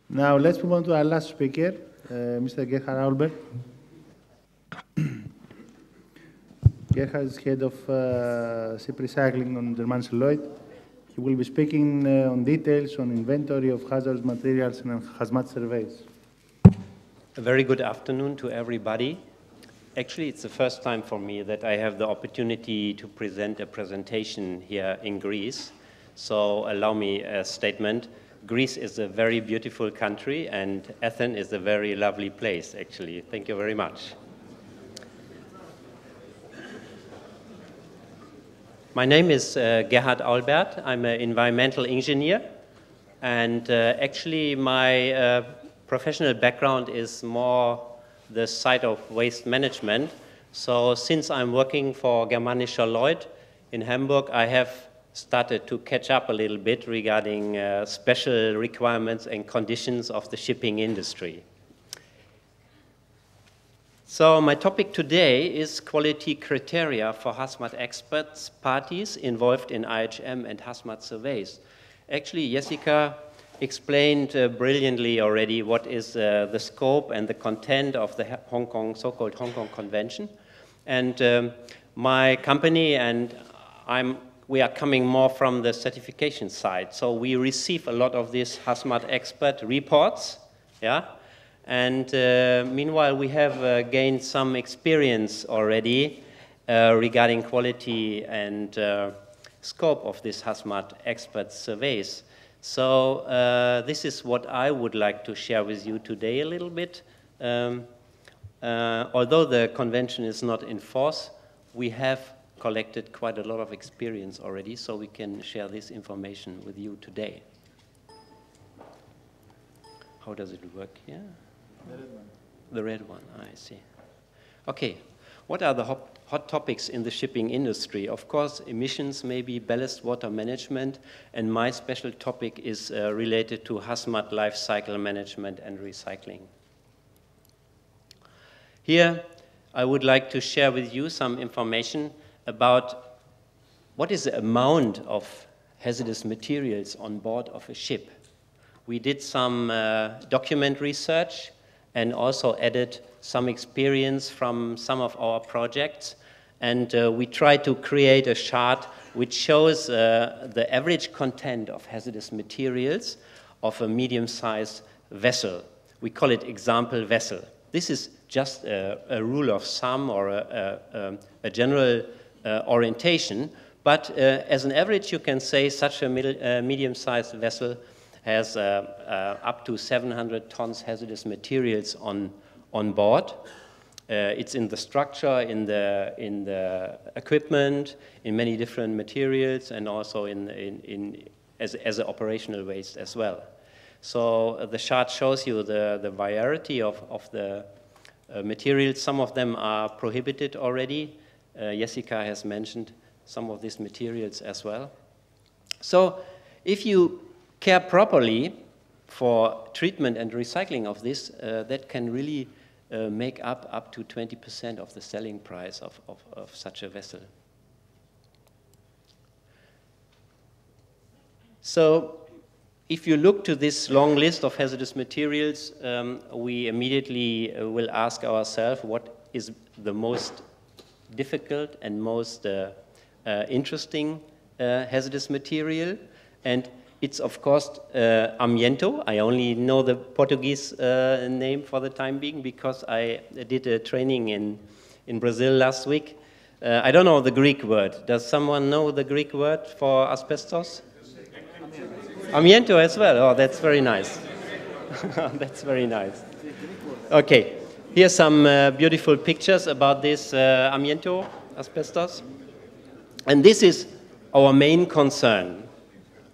Now let's move on to our last speaker, Mr. Gerhard Aulbert. Gerhard is head of ship recycling on Germanischer Lloyd. He will be speaking on details on inventory of hazardous materials and HazMat surveys. A very good afternoon to everybody. Actually, it's the first time for me that I have the opportunity to present a presentation here in Greece. So allow me a statement. Greece is a very beautiful country, and Athens is a very lovely place, actually. Thank you very much. My name is Gerhard Aulbert. I'm an environmental engineer, and actually my professional background is more the side of waste management. So since I'm working for Germanischer Lloyd in Hamburg, I have started to catch up a little bit regarding special requirements and conditions of the shipping industry. So my topic today is quality criteria for HazMat Expert Parties involved in IHM and HazMat Surveys. Actually, Jessica explained brilliantly already what is the scope and the content of the so-called Hong Kong Convention. And my company and we are coming more from the certification side. So we receive a lot of these HazMat expert reports, yeah? And meanwhile, we have gained some experience already regarding quality and scope of this HazMat expert surveys. So this is what I would like to share with you today a little bit. Although the convention is not in force, we have collected quite a lot of experience already, so we can share this information with you today. How does it work here? The red one. The red one, I see. Okay, what are the hot topics in the shipping industry? Of course, emissions, maybe ballast water management, and my special topic is related to HazMat life cycle management and recycling. Here, I would like to share with you some information about what is the amount of hazardous materials on board of a ship. We did some document research and also added some experience from some of our projects. And we tried to create a chart which shows the average content of hazardous materials of a medium-sized vessel. We call it example vessel. This is just a rule of thumb or a general orientation, but as an average you can say such a medium-sized vessel has up to 700 tons hazardous materials on board. It's in the structure, in the equipment, in many different materials, and also as an operational waste as well. So the chart shows you the variety of the materials. Some of them are prohibited already. Jessica has mentioned some of these materials as well. So if you care properly for treatment and recycling of this, that can really make up to 20% of the selling price of such a vessel. So if you look to this long list of hazardous materials, we immediately will ask ourselves what is the most difficult and most interesting hazardous material. And it's, of course, amianto. I only know the Portuguese name for the time being because I did a training in Brazil last week. I don't know the Greek word. Does someone know the Greek word for asbestos? Amianto as well. Oh, that's very nice. That's very nice. Okay, here's some beautiful pictures about this amianto, asbestos. And this is our main concern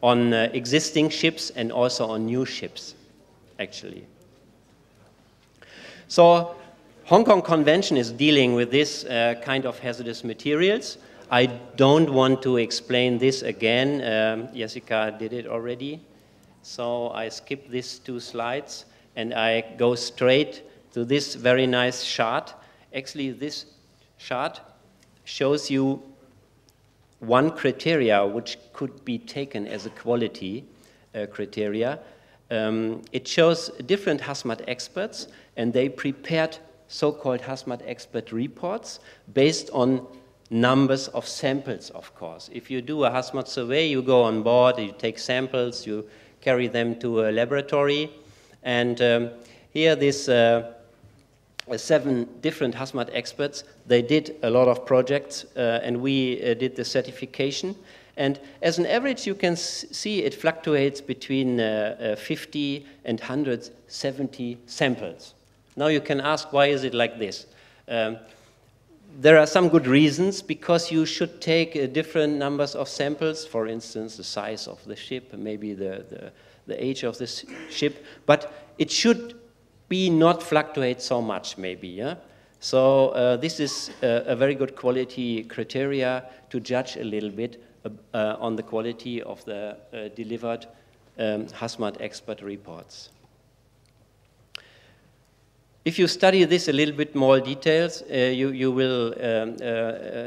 on existing ships and also on new ships, actually. So Hong Kong Convention is dealing with this kind of hazardous materials. I don't want to explain this again. Jessica did it already. So I skip these two slides and I go straight to this very nice chart. Actually, this chart shows you one criteria which could be taken as a quality criteria. it shows different HazMat experts, and they prepared so-called HazMat expert reports based on numbers of samples, of course. If you do a HazMat survey, you go on board, you take samples, you carry them to a laboratory, and here this 7 different HazMat experts, they did a lot of projects, and we did the certification. And as an average, you can see it fluctuates between 50 and 170 samples. Now you can ask, why is it like this? There are some good reasons, because you should take different numbers of samples, for instance, the size of the ship, maybe the age of the ship, but it should be not fluctuate so much, maybe. Yeah? So this is a very good quality criteria to judge a little bit on the quality of the delivered HazMat expert reports. If you study this a little bit more details, you will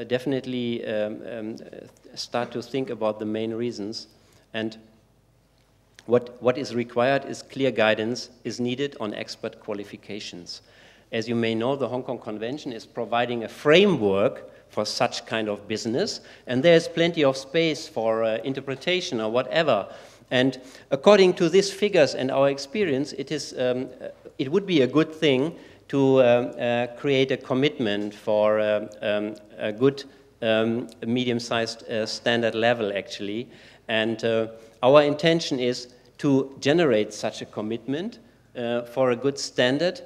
definitely start to think about the main reasons. And what is required is clear guidance is needed on expert qualifications. As you may know, the Hong Kong Convention is providing a framework for such kind of business, and there's plenty of space for interpretation or whatever. And according to these figures and our experience, it would be a good thing to create a commitment for a good medium-sized standard level, actually. And our intention is to generate such a commitment for a good standard,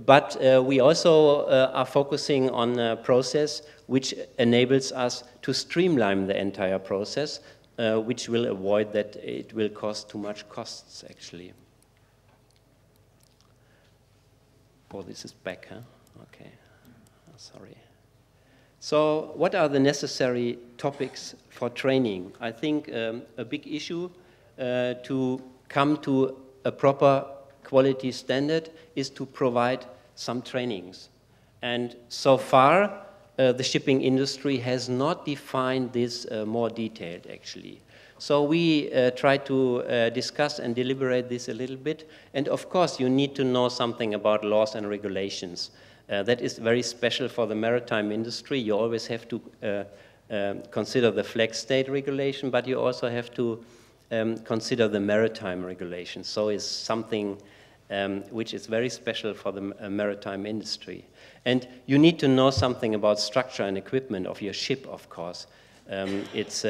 but we also are focusing on a process which enables us to streamline the entire process, which will avoid that it will cost too much costs, actually. Oh, this is back, huh? Okay, sorry. So what are the necessary topics for training? I think a big issue to come to a proper quality standard is to provide some trainings. And so far, the shipping industry has not defined this more detailed, actually. So we try to discuss and deliberate this a little bit. And of course, you need to know something about laws and regulations. That is very special for the maritime industry. You always have to consider the flag state regulation, but you also have to consider the maritime regulations. So it's something which is very special for the maritime industry. And you need to know something about structure and equipment of your ship, of course. It's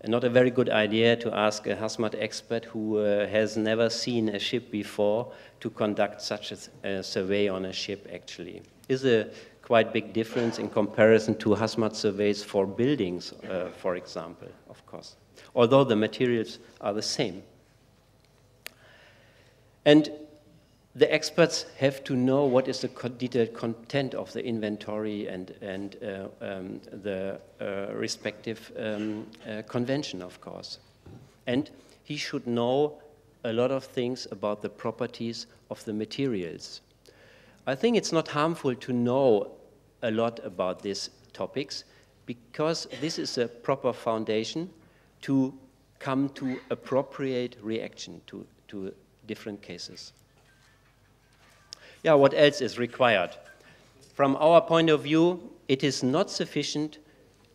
not a very good idea to ask a HazMat expert who has never seen a ship before to conduct such a survey on a ship, actually. Is a quite big difference in comparison to HazMat surveys for buildings, for example, of course, although the materials are the same. And the experts have to know what is the detailed content of the inventory and the respective convention, of course. And he should know a lot of things about the properties of the materials. I think it's not harmful to know a lot about these topics, because this is a proper foundation to come to appropriate reaction to different cases. Yeah, what else is required? From our point of view, it is not sufficient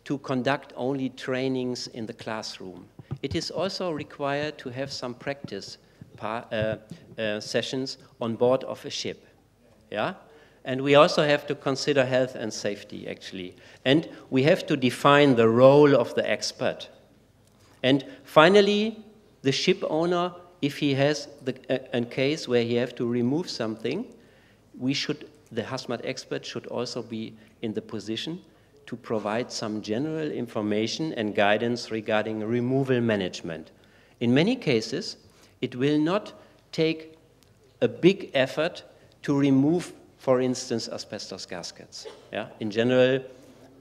to conduct only trainings in the classroom. It is also required to have some practice sessions on board of a ship. Yeah? And we also have to consider health and safety, actually. And we have to define the role of the expert. And finally, the ship owner, if he has a case where he has to remove something, the HazMat expert should also be in the position to provide some general information and guidance regarding removal management. In many cases, it will not take a big effort to remove, for instance, asbestos gaskets. Yeah? In general,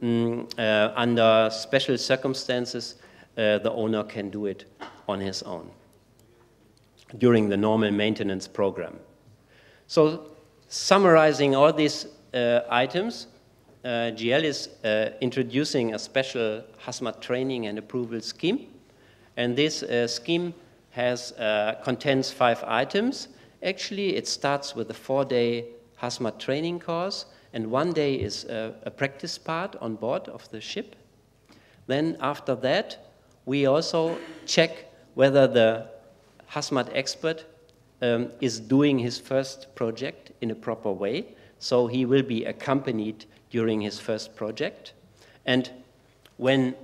under special circumstances, the owner can do it on his own during the normal maintenance program. So, summarizing all these items, GL is introducing a special HazMat training and approval scheme. And this scheme contains 5 items. Actually, it starts with a 4-day HazMat training course, and 1 day is a practice part on board of the ship. Then after that, we also check whether the HazMat expert is doing his first project in a proper way. So he will be accompanied during his first project. And when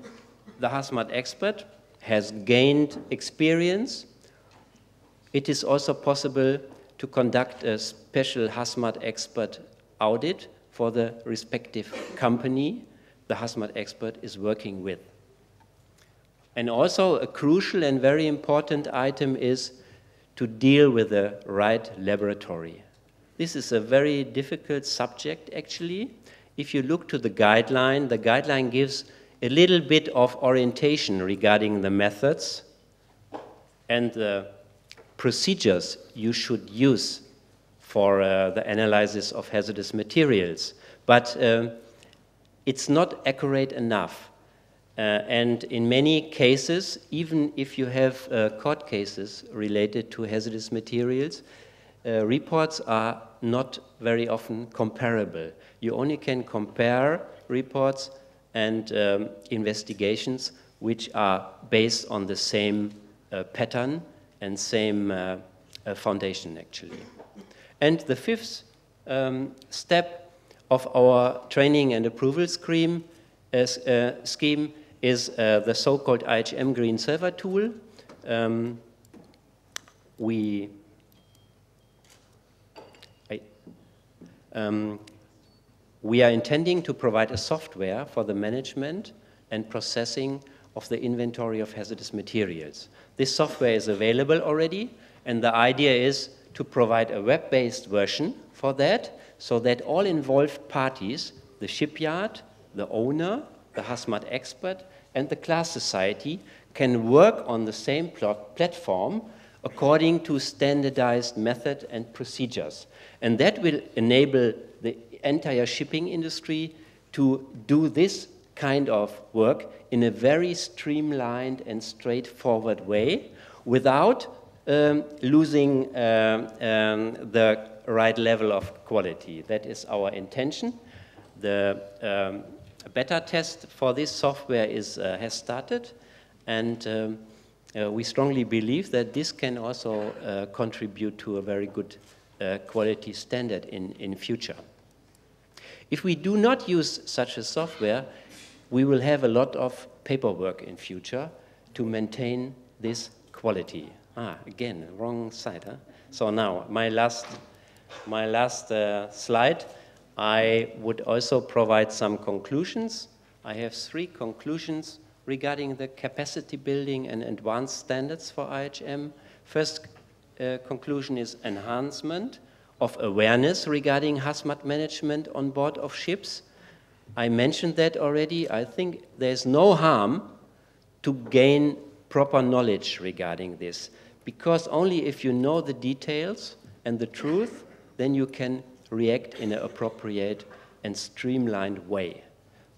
the HazMat expert has gained experience, it is also possible to conduct a special HazMat expert audit for the respective company the HazMat expert is working with. And also a crucial and very important item is to deal with the right laboratory. This is a very difficult subject, actually. If you look to the guideline gives a little bit of orientation regarding the methods and the procedures you should use for the analysis of hazardous materials. But it's not accurate enough. And in many cases, even if you have court cases related to hazardous materials, reports are not very often comparable. You only can compare reports and investigations which are based on the same pattern and same foundation, actually. And the 5th step of our training and approval scheme is the so-called IHM Green Server tool. We are intending to provide a software for the management and processing of the inventory of hazardous materials. This software is available already, and the idea is to provide a web-based version for that, so that all involved parties, the shipyard, the owner, the HazMat expert, and the class society can work on the same platform according to standardized method and procedures. And that will enable the entire shipping industry to do this kind of work in a very streamlined and straightforward way without losing the right level of quality. That is our intention. The beta test for this software has started, and we strongly believe that this can also contribute to a very good quality standard in future. If we do not use such a software, we will have a lot of paperwork in future to maintain this quality. Again, wrong side, huh? So now, my last slide, I would also provide some conclusions. I have 3 conclusions regarding the capacity building and advanced standards for IHM. First conclusion is enhancement of awareness regarding HazMat management on board of ships. I mentioned that already. I think there's no harm to gain proper knowledge regarding this, because only if you know the details and the truth, then you can react in an appropriate and streamlined way.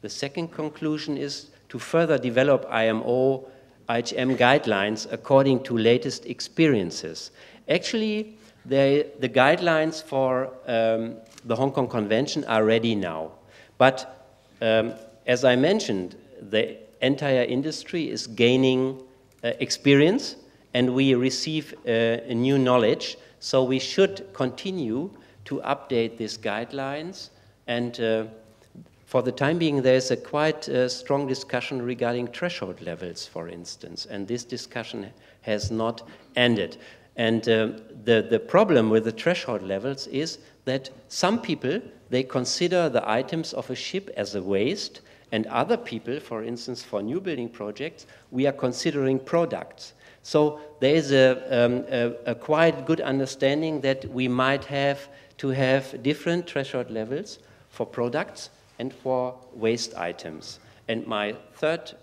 The second conclusion is to further develop IMO IHM guidelines according to latest experiences. Actually, the guidelines for the Hong Kong Convention are ready now. But as I mentioned, the entire industry is gaining experience, and we receive new knowledge. So we should continue to update these guidelines. And for the time being, there's a quite strong discussion regarding threshold levels, for instance. And this discussion has not ended. And the problem with the threshold levels is that some people, they consider the items of a ship as a waste, and other people, for instance, for new building projects, we are considering products. So there is a quite good understanding that we might have to have different threshold levels for products and for waste items. And my third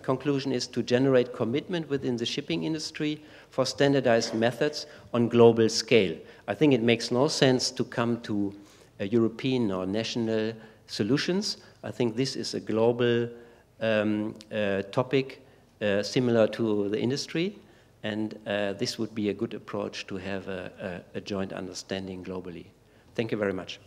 conclusion is to generate commitment within the shipping industry for standardized methods on global scale. I think it makes no sense to come to European or national solutions. I think this is a global topic similar to the industry. and this would be a good approach to have a joint understanding globally. Thank you very much.